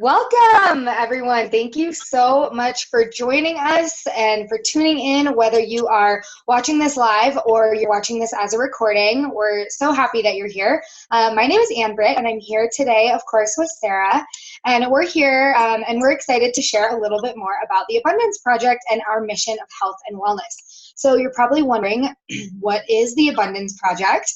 Welcome, everyone. Thank you so much for joining us and for tuning in, whether you are watching this live or you're watching this as a recording. We're so happy that you're here. My name is Ann-Britt, and I'm here today, of course, with Sara. And we're here and we're excited to share a little bit more about the Abundance Project and our mission of health and wellness. So you're probably wondering, what is the Abundance Project?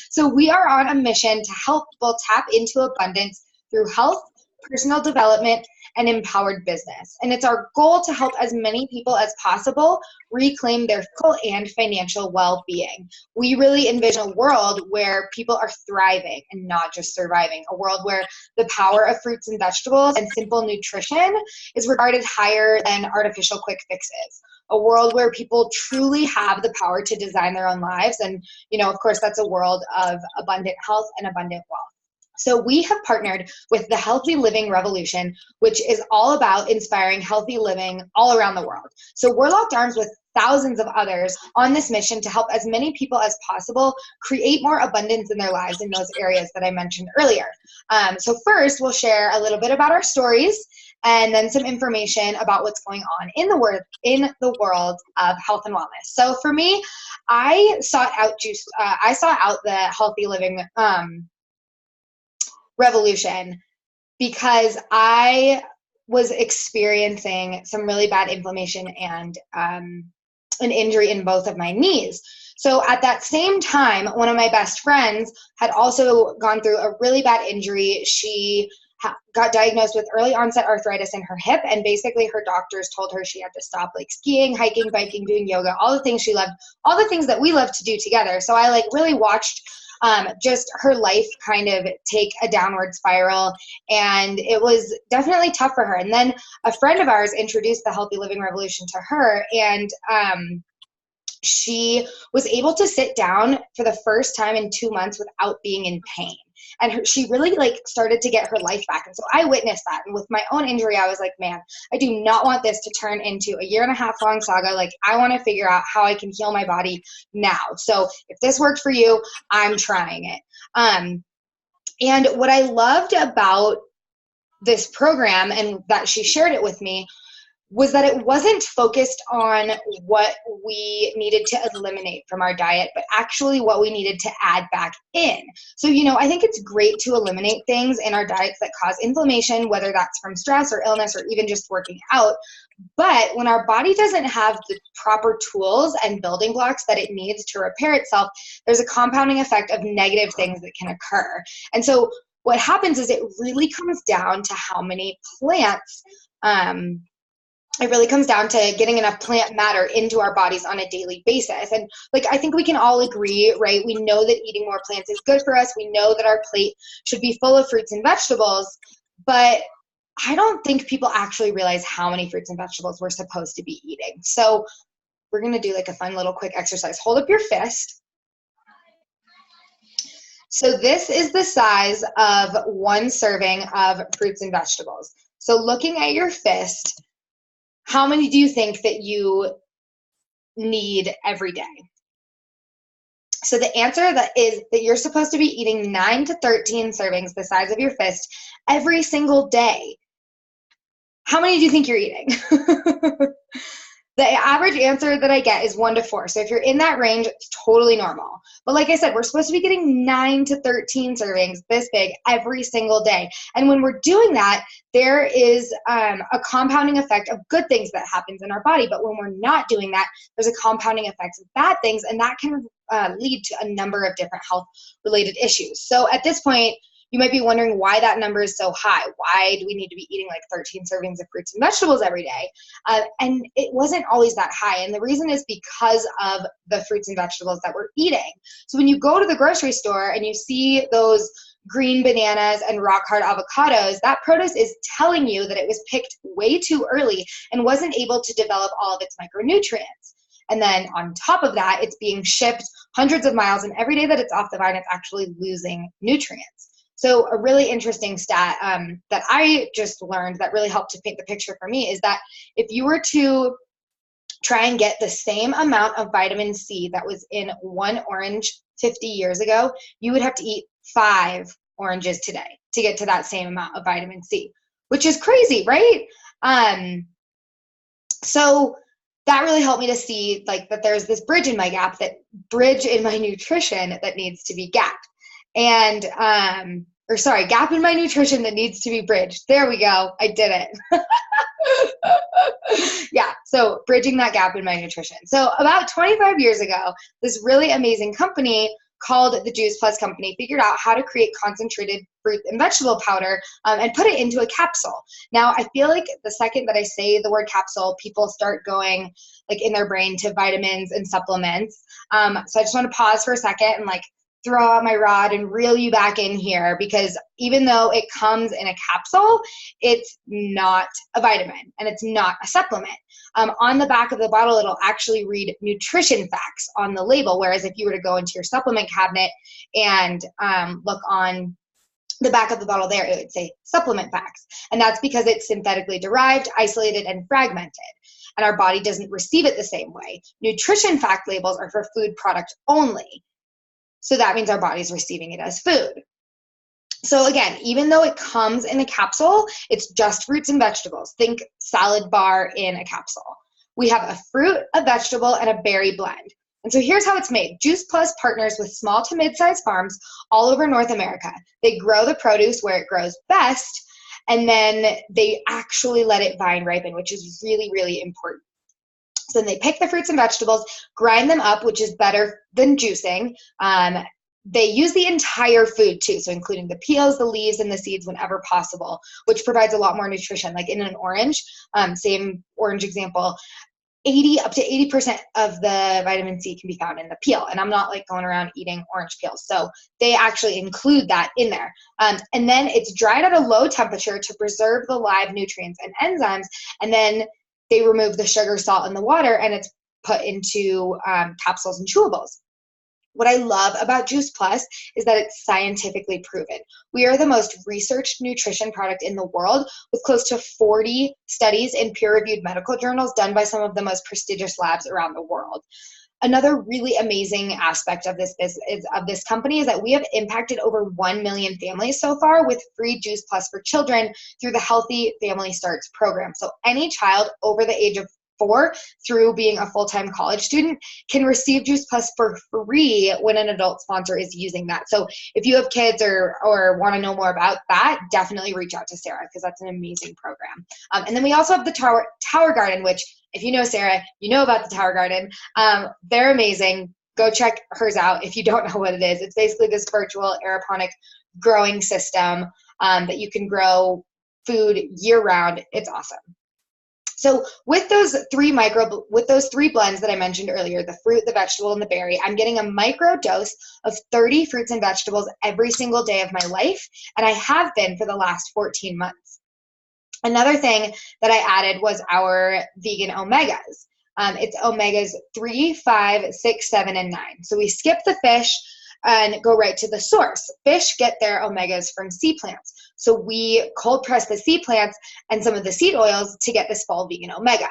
So we are on a mission to help people tap into abundance through health, personal development, and empowered business. And it's our goal to help as many people as possible reclaim their physical and financial well-being. We really envision a world where people are thriving and not just surviving, a world where the power of fruits and vegetables and simple nutrition is regarded higher than artificial quick fixes. A world where people truly have the power to design their own lives. And, of course, that's a world of abundant health and abundant wealth. So we have partnered with the Healthy Living Revolution, which is all about inspiring healthy living all around the world. So we're locked arms with thousands of others on this mission to help as many people as possible create more abundance in their lives in those areas that I mentioned earlier. So first, we'll share a little bit about our stories and then some information about what's going on in the world of health and wellness. So for me, I sought out the Healthy Living revolution because I was experiencing some really bad inflammation and an injury in both of my knees. So at that same time, one of my best friends had also gone through a really bad injury. She got diagnosed with early onset arthritis in her hip, and basically her doctors told her she had to stop skiing, hiking, biking, doing yoga, all the things she loved, all the things that we love to do together. So I really watched just her life kind of take a downward spiral, and it was definitely tough for her. And then a friend of ours introduced the Healthy Living Revolution to her, and she was able to sit down for the first time in 2 months without being in pain. And she really started to get her life back. And so I witnessed that. And with my own injury, I was like, man, I do not want this to turn into a 1.5-year long saga. I want to figure out how I can heal my body now. So if this worked for you, I'm trying it. And what I loved about this program, and that she shared it with me, was that it wasn't focused on what we needed to eliminate from our diet, but actually what we needed to add back in. So, I think it's great to eliminate things in our diets that cause inflammation, whether that's from stress or illness or even just working out. But when our body doesn't have the proper tools and building blocks that it needs to repair itself, there's a compounding effect of negative things that can occur. And so what happens is it really comes down to how many plants, it really comes down to getting enough plant matter into our bodies on a daily basis. And I think we can all agree, right? We know that eating more plants is good for us. We know that our plate should be full of fruits and vegetables, but I don't think people actually realize how many fruits and vegetables we're supposed to be eating. So we're going to do a fun little quick exercise. Hold up your fist. So this is the size of 1 serving of fruits and vegetables. So looking at your fist, how many do you think that you need every day? So the answer is that you're supposed to be eating 9 to 13 servings the size of your fist every single day. How many do you think you're eating? The average answer that I get is 1 to 4. So if you're in that range, it's totally normal. But like I said, we're supposed to be getting 9 to 13 servings this big every single day. And when we're doing that, there is a compounding effect of good things that happens in our body. But when we're not doing that, there's a compounding effect of bad things, and that can lead to a number of different health-related issues. So at this point, you might be wondering why that number is so high. Why do we need to be eating 13 servings of fruits and vegetables every day? And it wasn't always that high. And the reason is because of the fruits and vegetables that we're eating. So when you go to the grocery store and you see those green bananas and rock hard avocados, that produce is telling you that it was picked way too early and wasn't able to develop all of its micronutrients. And then on top of that, it's being shipped hundreds of miles, and every day that it's off the vine, it's actually losing nutrients. So a really interesting stat that I just learned that really helped to paint the picture for me is that if you were to try and get the same amount of vitamin C that was in 1 orange 50 years ago, you would have to eat 5 oranges today to get to that same amount of vitamin C. which is crazy, right? So that really helped me to see like that there's this bridge in my nutrition that needs to be gapped. And gap in my nutrition that needs to be bridged. There we go. I did it. Yeah, so bridging that gap in my nutrition. So about 25 years ago, this really amazing company called the Juice Plus Company figured out how to create concentrated fruit and vegetable powder and put it into a capsule. Now, I feel like the second that I say the word capsule, people start going like in their brain to vitamins and supplements. So I just want to pause for a second and like throw out my rod and reel you back in here, because even though it comes in a capsule, it's not a vitamin and it's not a supplement. On the back of the bottle, it'll actually read nutrition facts on the label, whereas if you were to go into your supplement cabinet and look on the back of the bottle there, it would say supplement facts. And that's because it's synthetically derived, isolated, and fragmented. And our body doesn't receive it the same way. Nutrition fact labels are for food product only. So that means our body's receiving it as food. So again, even though it comes in a capsule, it's just fruits and vegetables. Think salad bar in a capsule. We have a fruit, a vegetable, and a berry blend. And so here's how it's made. Juice Plus partners with small to mid-sized farms all over North America. They grow the produce where it grows best, and then they actually let it vine ripen, which is really, really important. So then they pick the fruits and vegetables, grind them up, which is better than juicing. They use the entire food too, so including the peels, the leaves, and the seeds whenever possible, which provides a lot more nutrition. Like in an orange, same orange example, up to 80% of the vitamin C can be found in the peel. And I'm not like going around eating orange peels. So they actually include that in there. And then it's dried at a low temperature to preserve the live nutrients and enzymes. And then they remove the sugar, salt, and the water, and it's put into capsules and chewables. What I love about Juice Plus is that it's scientifically proven. We are the most researched nutrition product in the world, with close to 40 studies in peer-reviewed medical journals done by some of the most prestigious labs around the world. Another really amazing aspect of this company is that we have impacted over 1 million families so far with free Juice Plus for children through the Healthy Family Starts program. So any child over the age of 4 through being a full-time college student can receive Juice Plus for free when an adult sponsor is using that. So if you have kids or want to know more about that, definitely reach out to Sara, because that's an amazing program. And then we also have the Tower Garden, which if you know Sara, you know about the Tower Garden. They're amazing. Go check hers out if you don't know what it is. It's basically this virtual aeroponic growing system that you can grow food year-round. It's awesome. So with those three blends that I mentioned earlier, the fruit, the vegetable, and the berry, I'm getting a micro dose of 30 fruits and vegetables every single day of my life, and I have been for the last 14 months. Another thing that I added was our vegan omegas. It's omegas 3, 5, 6, 7, and 9. So we skip the fish and go right to the source. Fish get their omegas from sea plants. So we cold press the sea plants and some of the seed oils to get this full vegan omega.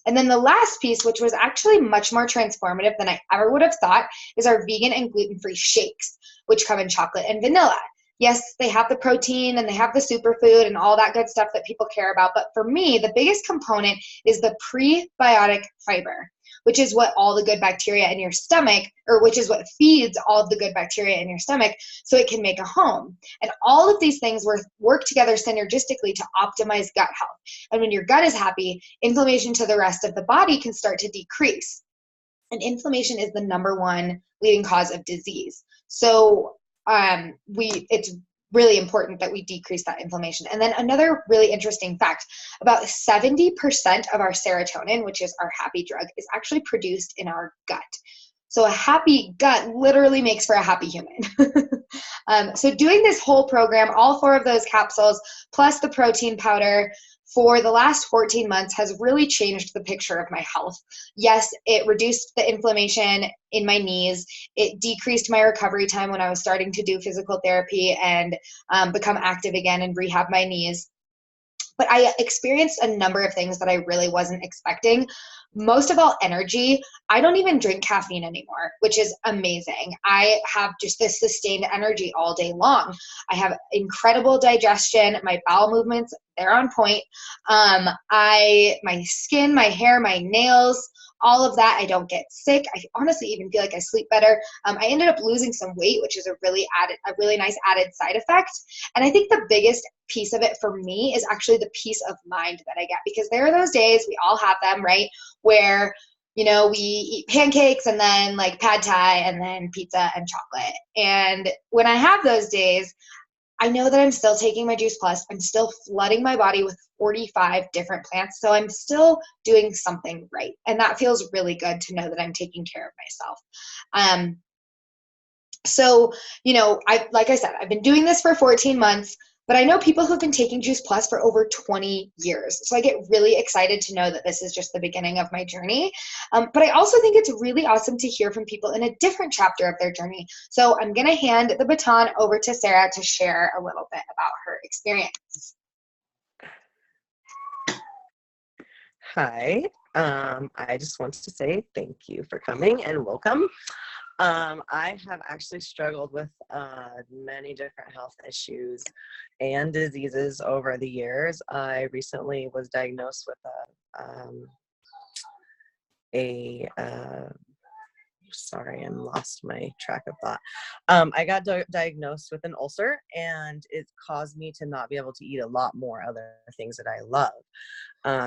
And then the last piece, which was actually much more transformative than I ever would have thought, is our vegan and gluten-free shakes, which come in chocolate and vanilla. Yes, they have the protein and they have the superfood and all that good stuff that people care about. But for me, the biggest component is the prebiotic fiber, which is what all the good bacteria in your stomach, or which is what feeds all of the good bacteria in your stomach so it can make a home. And all of these things work together synergistically to optimize gut health. And when your gut is happy, inflammation to the rest of the body can start to decrease. And inflammation is the #1 leading cause of disease. So it's really important that we decrease that inflammation. And then another really interesting fact, about 70% of our serotonin, which is our happy drug, is actually produced in our gut. So a happy gut literally makes for a happy human. So doing this whole program, all 4 of those capsules, plus the protein powder, for the last 14 months has really changed the picture of my health. Yes, it reduced the inflammation in my knees. It decreased my recovery time when I was starting to do physical therapy and become active again and rehab my knees. but I experienced a number of things that I really wasn't expecting. Most of all, energy. I don't even drink caffeine anymore, which is amazing. I have just this sustained energy all day long. I have incredible digestion. My bowel movements, they're on point. My skin, my hair, my nails, all of that, I don't get sick. I honestly even feel like I sleep better. I ended up losing some weight, which is a really nice added side effect. And I think the biggest piece of it for me is actually the peace of mind that I get, because there are those days, we all have them, right, where we eat pancakes and then like pad thai and then pizza and chocolate. And when I have those days, I know that I'm still taking my Juice Plus. I'm still flooding my body with 45 different plants. So I'm still doing something right. And that feels really good to know that I'm taking care of myself. Like I said, I've been doing this for 14 months, but I know people who've been taking Juice Plus for over 20 years. So I get really excited to know that this is just the beginning of my journey. But I also think it's really awesome to hear from people in a different chapter of their journey. So I'm going to hand the baton over to Sara to share a little bit about her experience. Hi. I just want to say thank you for coming and welcome. I have actually struggled with many different health issues and diseases over the years. I recently was diagnosed with sorry, I'm lost my track of thought. I got diagnosed with an ulcer, and it caused me to not be able to eat a lot more other things that I love.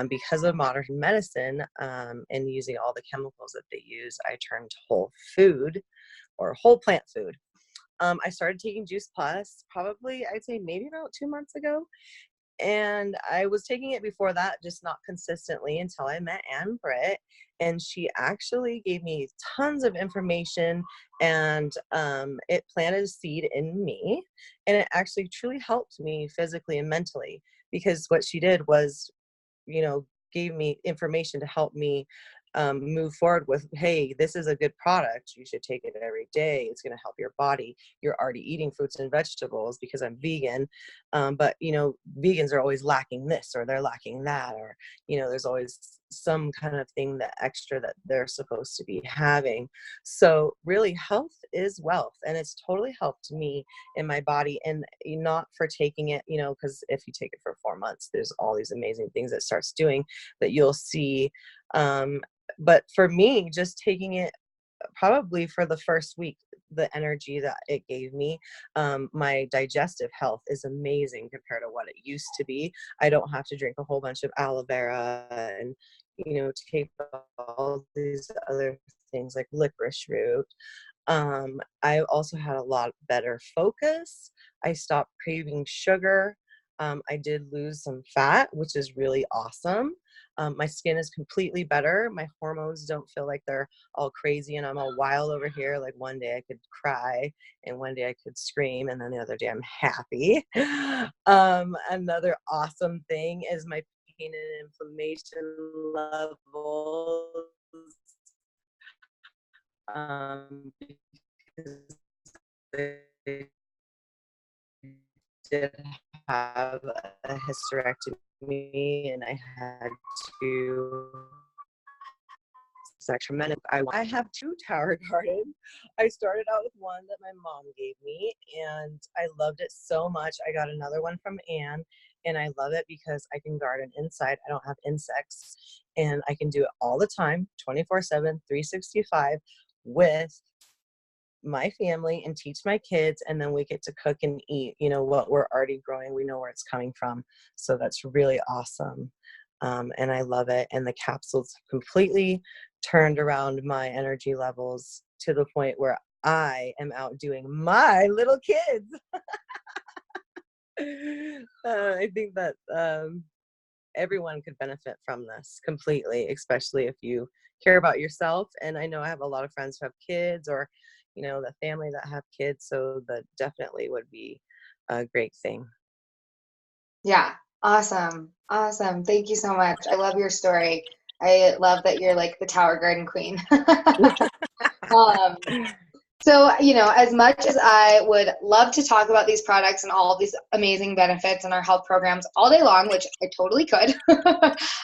Because of modern medicine and using all the chemicals that they use, I turned to whole food or whole plant food. I started taking Juice Plus probably, I'd say maybe about 2 months ago. And I was taking it before that, just not consistently, until I met Ann-Britt. And she actually gave me tons of information, and it planted a seed in me. And it actually truly helped me physically and mentally, because what she did was, gave me information to help me move forward with, hey, this is a good product. You should take it every day. It's going to help your body. You're already eating fruits and vegetables, because I'm vegan. But, vegans are always lacking this, or they're lacking that, or, there's always some kind of thing that extra that they're supposed to be having. So really, health is wealth, and it's totally helped me in my body. And not for taking it, because if you take it for 4 months, there's all these amazing things it starts doing that you'll see. But for me, just taking it probably for the first week, the energy that it gave me, my digestive health is amazing compared to what it used to be. I don't have to drink a whole bunch of aloe vera and, take all these other things like licorice root. I also had a lot better focus. I stopped craving sugar. I did lose some fat, which is really awesome. My skin is completely better. My hormones don't feel like they're all crazy and I'm all wild over here. Like one day I could cry and one day I could scream, and then the other day I'm happy. Another awesome thing is my pain and inflammation levels. Because they did have a hysterectomy, and I had to. It's a tremendous. I have 2 tower gardens. I started out with one that my mom gave me, and I loved it so much. I got another one from Ann, and I love it because I can garden inside. I don't have insects, and I can do it all the time, 24/7, 365, with my family, and teach my kids, and then we get to cook and eat what we're already growing. We know where it's coming from, so that's really awesome. And I love it. And the capsules completely turned around my energy levels to the point where I am outdoing my little kids. I think that everyone could benefit from this completely, especially if you care about yourself. And I know I have a lot of friends who have kids, or the family that have kids, so that definitely would be a great thing. Yeah. Awesome. Awesome. Thank you so much. I love your story. I love that you're like the Tower Garden Queen. um, So, as much as I would love to talk about these products and all of these amazing benefits and our health programs all day long, which I totally could,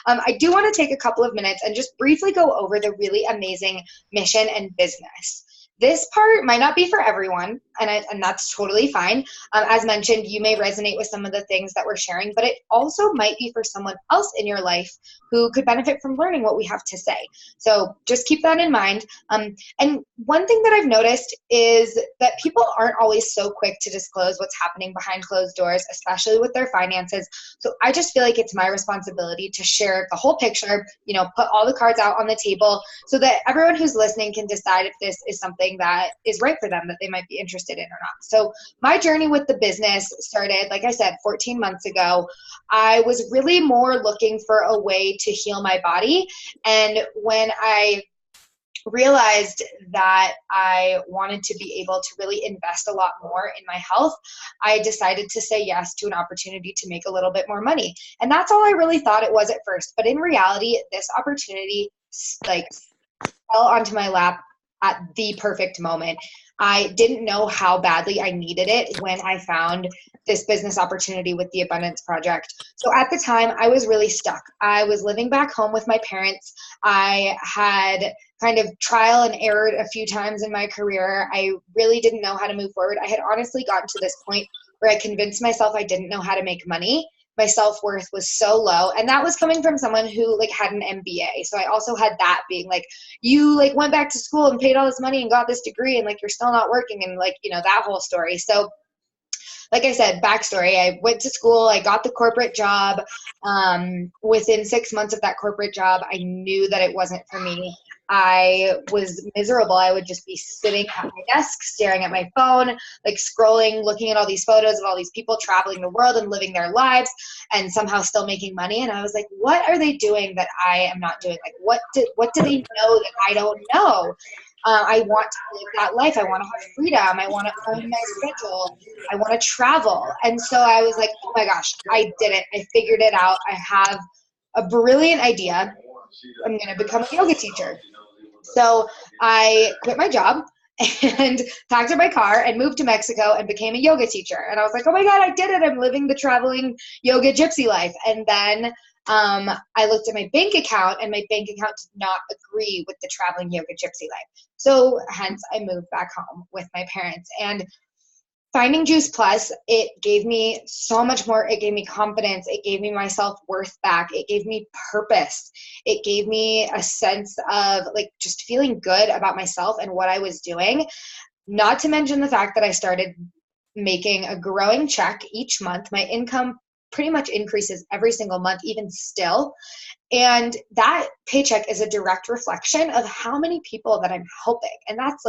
I do want to take a couple of minutes and just briefly go over the really amazing mission and business. This part might not be for everyone, and that's totally fine. As mentioned, you may resonate with some of the things that we're sharing, but it also might be for someone else in your life who could benefit from learning what we have to say. So just keep that in mind. And one thing that I've noticed is that people aren't always so quick to disclose what's happening behind closed doors, especially with their finances. So I just feel like it's my responsibility to share the whole picture, put all the cards out on the table so that everyone who's listening can decide if this is something that is right for them, that they might be interested in or not. So my journey with the business started, like I said, 14 months ago. I was really more looking for a way to heal my body. And when I realized that I wanted to be able to really invest a lot more in my health, I decided to say yes to an opportunity to make a little bit more money. And that's all I really thought it was at first. But in reality, this opportunity fell onto my lap at the perfect moment. I didn't know how badly I needed it when I found this business opportunity with the Abundance Project. So at the time, I was really stuck. I was living back home with my parents. I had kind of trial and errored a few times in my career. I really didn't know how to move forward. I had honestly gotten to this point where I convinced myself I didn't know how to make money. My self-worth was so low, and that was coming from someone who had an MBA. So I also had that being you went back to school and paid all this money and got this degree, and you're still not working, and that whole story. So like I said, backstory, I went to school, I got the corporate job. Within 6 months of that corporate job, I knew that it wasn't for me. I was miserable. I would just be sitting at my desk, staring at my phone, scrolling, looking at all these photos of all these people traveling the world and living their lives and somehow still making money. And I was like, what are they doing that I am not doing? What do they know that I don't know? I want to live that life. I want to have freedom. I want to own my schedule. I want to travel. And so I was like, oh my gosh, I did it. I figured it out. I have a brilliant idea. I'm going to become a yoga teacher. So I quit my job and packed up my car and moved to Mexico and became a yoga teacher. And I was like, oh my God, I did it. I'm living the traveling yoga gypsy life. And then I looked at my bank account, and my bank account did not agree with the traveling yoga gypsy life. So hence I moved back home with my parents. And finding Juice Plus, it gave me so much more. It gave me confidence. It gave me my self-worth back. It gave me purpose. It gave me a sense of just feeling good about myself and what I was doing. Not to mention the fact that I started making a growing check each month. My income pretty much increases every single month, even still. And that paycheck is a direct reflection of how many people that I'm helping. And that's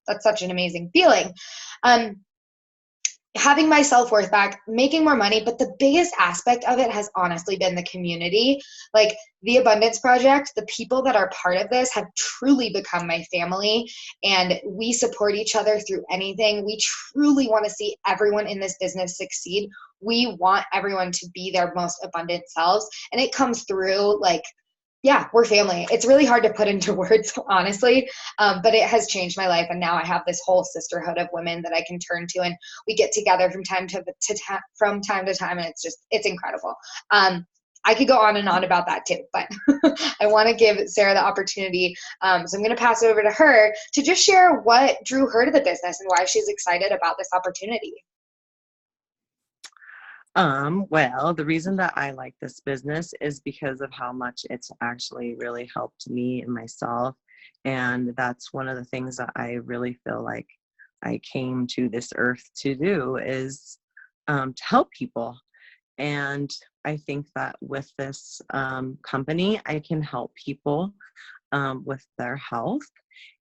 that's such an amazing feeling. Having my self-worth back, making more money, but the biggest aspect of it has honestly been the community. The Abundance Project, the people that are part of this have truly become my family, and we support each other through anything. We truly want to see everyone in this business succeed. We want everyone to be their most abundant selves, and it comes through yeah, we're family. It's really hard to put into words, honestly, but it has changed my life. And now I have this whole sisterhood of women that I can turn to, and we get together from time to time, and it's incredible. I could go on and on about that too, but I want to give Sara the opportunity. So I'm going to pass it over to her to just share what drew her to the business and why she's excited about this opportunity. Well, the reason that I like this business is because of how much it's actually really helped me and myself. And that's one of the things that I really feel like I came to this earth to do is to help people. And I think that with this company, I can help people with their health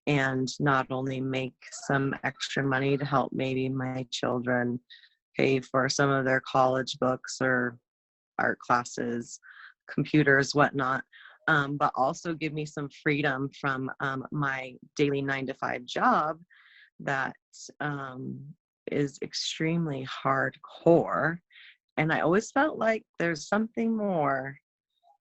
and not only make some extra money to help maybe my children pay for some of their college books or art classes, computers, whatnot, but also give me some freedom from my daily 9-to-5 job that is extremely hardcore. And I always felt like there's something more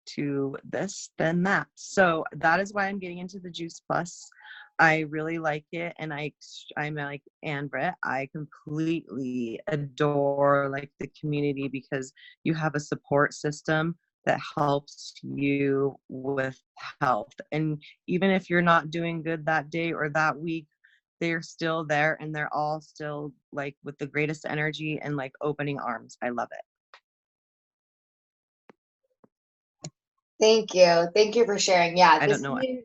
to this than that. So that is why I'm getting into the Juice Plus I really like it, and I'm like Ann-Britt. I completely adore like the community because you have a support system that helps you with health. And even if you're not doing good that day or that week, they're still there, and they're all still like with the greatest energy and like opening arms. I love it. Thank you. Thank you for sharing. Yeah, I don't know. Okay.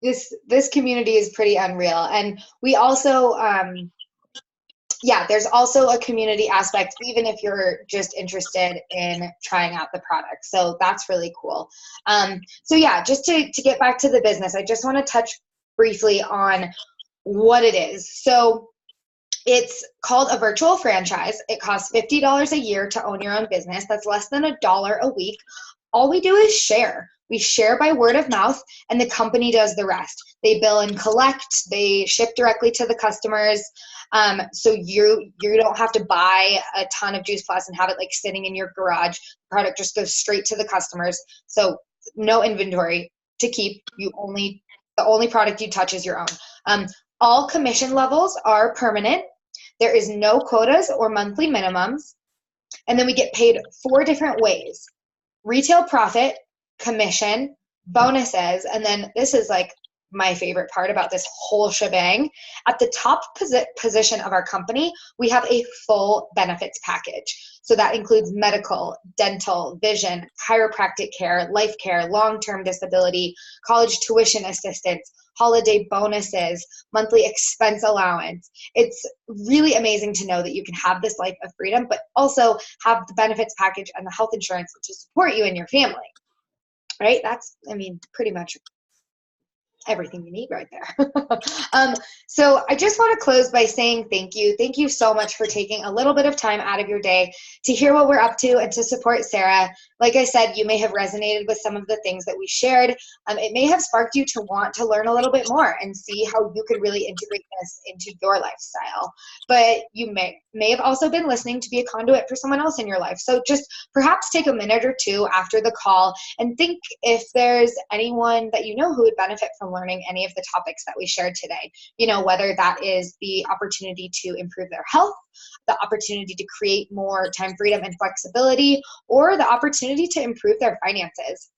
this community is pretty unreal. And we also yeah, there's also a community aspect, even if you're just interested in trying out the product. So that's really cool. So yeah, just to get back to the business, I just want to touch briefly on what it is. So it's called a virtual franchise. It costs $50 a year to own your own business. That's less than $1 a week. All we do is share. We share by word of mouth, and the company does the rest. They bill and collect. They ship directly to the customers. So you don't have to buy a ton of Juice Plus and have it like sitting in your garage. The product just goes straight to the customers. So no inventory to keep. The only product you touch is your own. All commission levels are permanent. There is no quotas or monthly minimums. And then we get paid 4 different ways: retail profit, commission, bonuses, and then this is like my favorite part about this whole shebang. At the top position of our company, we have a full benefits package. So that includes medical, dental, vision, chiropractic care, life care, long-term disability, college tuition assistance, holiday bonuses, monthly expense allowance. It's really amazing to know that you can have this life of freedom, but also have the benefits package and the health insurance to support you and your family, right? That's, I mean, pretty much everything you need right there. So I just want to close by saying thank you. Thank you so much for taking a little bit of time out of your day to hear what we're up to and to support Sara. Like I said, you may have resonated with some of the things that we shared. It may have sparked you to want to learn a little bit more and see how you could really integrate this into your lifestyle. But you may have also been listening to be a conduit for someone else in your life. So just perhaps take a minute or two after the call and think if there's anyone that you know who would benefit from learning any of the topics that we shared today. You know, whether that is the opportunity to improve their health, the opportunity to create more time freedom and flexibility, or the opportunity to improve their finances.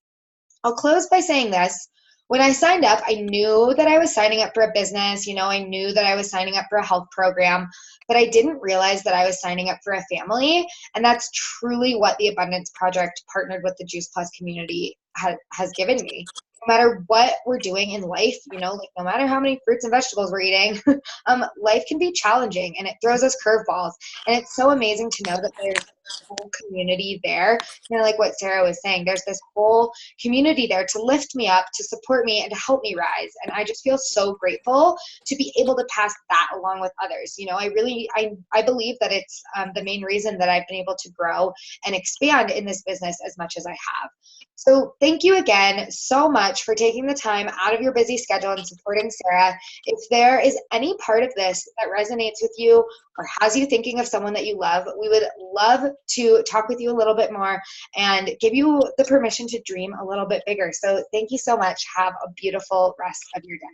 I'll close by saying this. When I signed up, I knew that I was signing up for a business. You know, I knew that I was signing up for a health program, but I didn't realize that I was signing up for a family. And that's truly what the Abundance Project partnered with the Juice Plus community has given me. No matter what we're doing in life, you know, like no matter how many fruits and vegetables we're eating, life can be challenging and it throws us curveballs. And it's so amazing to know that there's a whole community there. You know, like what Sara was saying, there's this whole community there to lift me up, to support me, and to help me rise. And I just feel so grateful to be able to pass that along with others. You know, I believe that it's the main reason that I've been able to grow and expand in this business as much as I have. So thank you again so much for taking the time out of your busy schedule and supporting Sara. If there is any part of this that resonates with you or has you thinking of someone that you love, we would love to talk with you a little bit more and give you the permission to dream a little bit bigger. So thank you so much. Have a beautiful rest of your day.